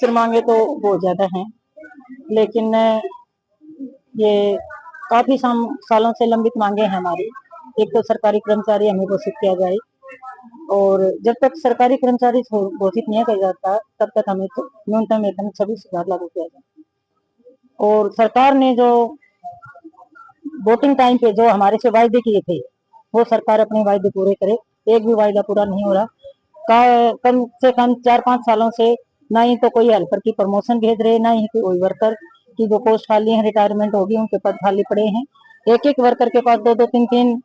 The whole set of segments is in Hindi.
सिर मांगे तो बहुत ज्यादा हैं, लेकिन ये काफी सालों से लंबित मांगे हैं हमारी। एक तो सरकारी कर्मचारी हमें घोषित किया जाए, और जब तक सरकारी कर्मचारी घोषित नहीं किया जाता तब तक हमें तो न्यूनतम वेतन 26,000 लागू किया जाए। और सरकार ने जो वोटिंग टाइम पे जो हमारे से वायदे किए थे, वो सरकार अपने वायदे पूरे करे। एक भी वायदा पूरा नहीं हो रहा। कम से कम 4-5 सालों से ना ही तो कोई हेल्पर की प्रमोशन भेज रहे, ना ही कोई वर्कर की जो पोस्ट खाली है, रिटायरमेंट होगी, उनके पद खाली पड़े हैं। एक एक वर्कर के पास 2-2, 3-3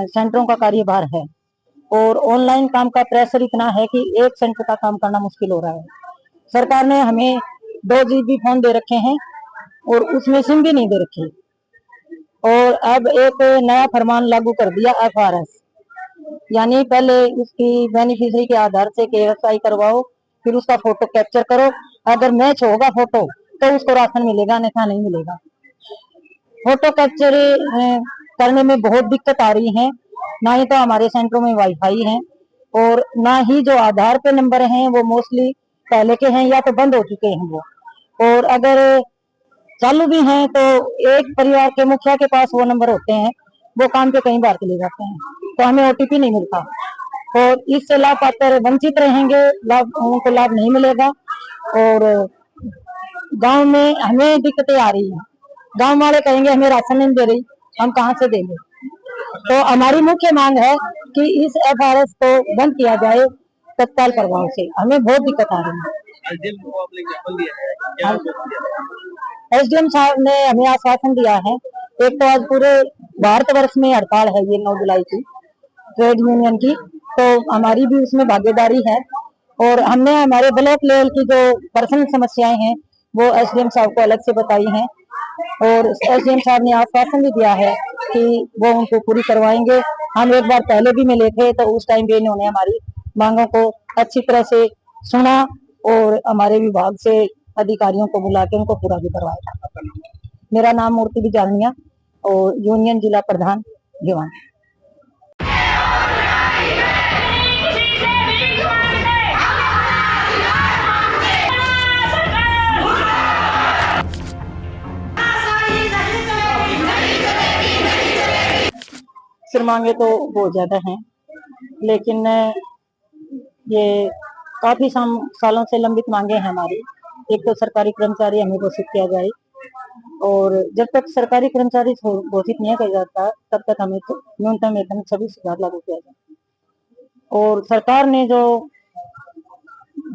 सेंटरों का कार्यभार है, और ऑनलाइन काम का प्रेशर इतना है कि एक सेंटर का काम करना मुश्किल हो रहा है। सरकार ने हमें 2 GB फोन दे रखे हैं, और उसमें सिम भी नहीं दे रखी। और अब एक नया फरमान लागू कर दिया FRS, यानी पहले उसकी बेनिफिशियरी के आधार से KSI करवाओ, फिर उसका फोटो कैप्चर करो। अगर मैच होगा फोटो तो उसको राशन मिलेगा, अन्यथा नहीं मिलेगा। फोटो कैप्चर करने में बहुत दिक्कत आ रही है। ना ही तो हमारे सेंटरों में वाईफाई है, और ना ही जो आधार पे नंबर हैं वो मोस्टली पहले के हैं या तो बंद हो चुके हैं वो, और अगर चालू भी हैं तो एक परिवार के मुखिया के पास वो नंबर होते हैं, वो काम पे कई बार चले जाते हैं, तो हमें OTP नहीं मिलता, और इससे लाभ पात्र वंचित रहेंगे, उनको लाभ नहीं मिलेगा। और गांव में हमें दिक्कतें आ रही हैं। गांव वाले कहेंगे हमें राशन नहीं दे रही, हम कहाँ से देंगे। तो हमारी मुख्य मांग है कि इस FRS को बंद किया जाए तत्काल प्रभाव से। हमें बहुत दिक्कत आ रही है। SDM साहब ने हमें आश्वासन दिया है। एक तो आज पूरे भारतवर्ष में हड़ताल है, ये 9 जुलाई की ट्रेड यूनियन की, तो हमारी भी उसमें भागीदारी है। और हमने हमारे ब्लॉक लेवल की जो पर्सनल समस्याएं हैं वो SDM साहब को अलग से बताई हैं, और SDM साहब ने आश्वासन भी दिया है कि वो उनको पूरी करवाएंगे। हम एक बार पहले भी मिले थे, तो उस टाइम भी इन्होंने हमारी मांगों को अच्छी तरह से सुना, और हमारे विभाग से अधिकारियों को बुला के उनको पूरा भी करवाया। मेरा नाम मूर्ति बिजानिया, और यूनियन जिला प्रधान दीवान। सिर मांगे तो बहुत ज्यादा हैं, लेकिन ये काफी सालों से लंबित मांगे हैं हमारी। एक तो सरकारी कर्मचारी हमें घोषित किया जाए, और जब तक सरकारी कर्मचारी घोषित नहीं किया जाता तब तक हमें तो न्यूनतम वेतन 26,000 लागू किया जाए। और सरकार ने जो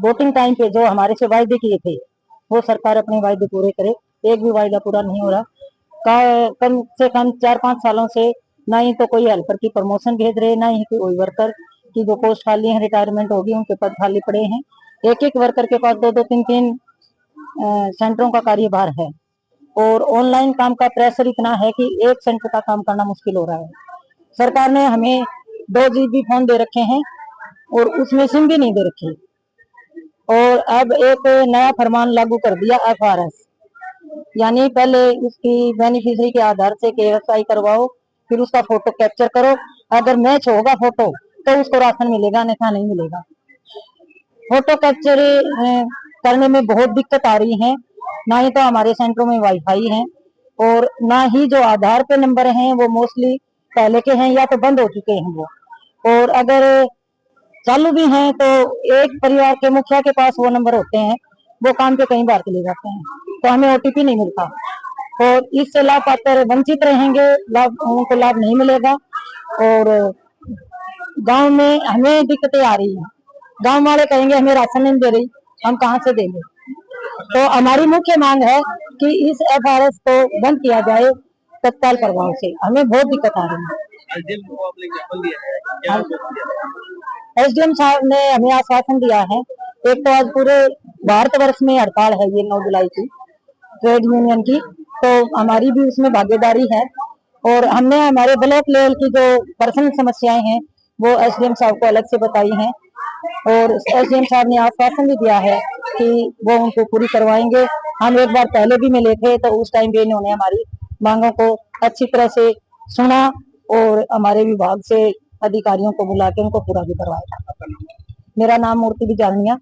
वोटिंग टाइम पे जो हमारे से वायदे किए थे, वो सरकार अपने वायदे पूरे करे। एक भी वायदा पूरा नहीं हो रहा। कम से कम 4-5 सालों से ना ही तो कोई हेल्पर की प्रमोशन भेज रहे, ना ही कोई वर्कर की जो पोस्ट खाली है, रिटायरमेंट होगी, उनके पद खाली पड़े हैं। एक एक वर्कर के पास 2-2, 3-3 सेंटरों का कार्यभार है, और ऑनलाइन काम का प्रेशर इतना है कि एक सेंटर का काम करना मुश्किल हो रहा है। सरकार ने हमें 2 GB फोन दे रखे हैं, और उसमें सिम भी नहीं दे रखी। और अब एक नया फरमान लागू कर दिया FRS, यानी पहले उसकी बेनिफिशियरी के आधार से KSI करवाओ, फिर उसका फोटो कैप्चर करो। अगर मैच होगा फोटो तो उसको राशन मिलेगा, अन्यथा नहीं मिलेगा। फोटो कैप्चर करने में बहुत दिक्कत आ रही है। ना ही तो हमारे सेंटरों में वाईफाई है, और ना ही जो आधार पे नंबर हैं वो मोस्टली पहले के हैं या तो बंद हो चुके हैं वो, और अगर चालू भी हैं तो एक परिवार के मुखिया के पास वो नंबर होते हैं, वो काम पे कई बार चले जाते हैं, तो हमें OTP नहीं मिलता, और इससे लाभ पात्र वंचित रहेंगे, उनको लाभ नहीं मिलेगा। और गांव में हमें दिक्कतें आ रही हैं। गांव वाले कहेंगे हमें राशन नहीं दे रही, हम कहाँ से देंगे। तो हमारी मुख्य मांग है कि इस FRS को बंद किया जाए तत्काल प्रभाव से। हमें बहुत दिक्कत आ रही है। SDM साहब ने हमें आश्वासन दिया है। एक तो आज पूरे भारतवर्ष में हड़ताल है, ये 9 जुलाई की ट्रेड यूनियन की, तो हमारी भी उसमें भागीदारी है। और हमने हमारे ब्लॉक लेवल की जो पर्सनल समस्याएं हैं वो SDM साहब को अलग से बताई हैं, और SDM साहब ने आश्वासन भी दिया है कि वो उनको पूरी करवाएंगे। हम एक बार पहले भी मिले थे, तो उस टाइम भी इन्होंने हमारी मांगों को अच्छी तरह से सुना, और हमारे विभाग से अधिकारियों को बुला के उनको पूरा भी करवाया। मेरा नाम मूर्ति बिजानिया,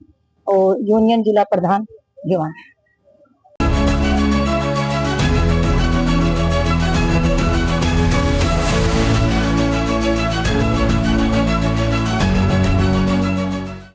और यूनियन जिला प्रधान भिवानी।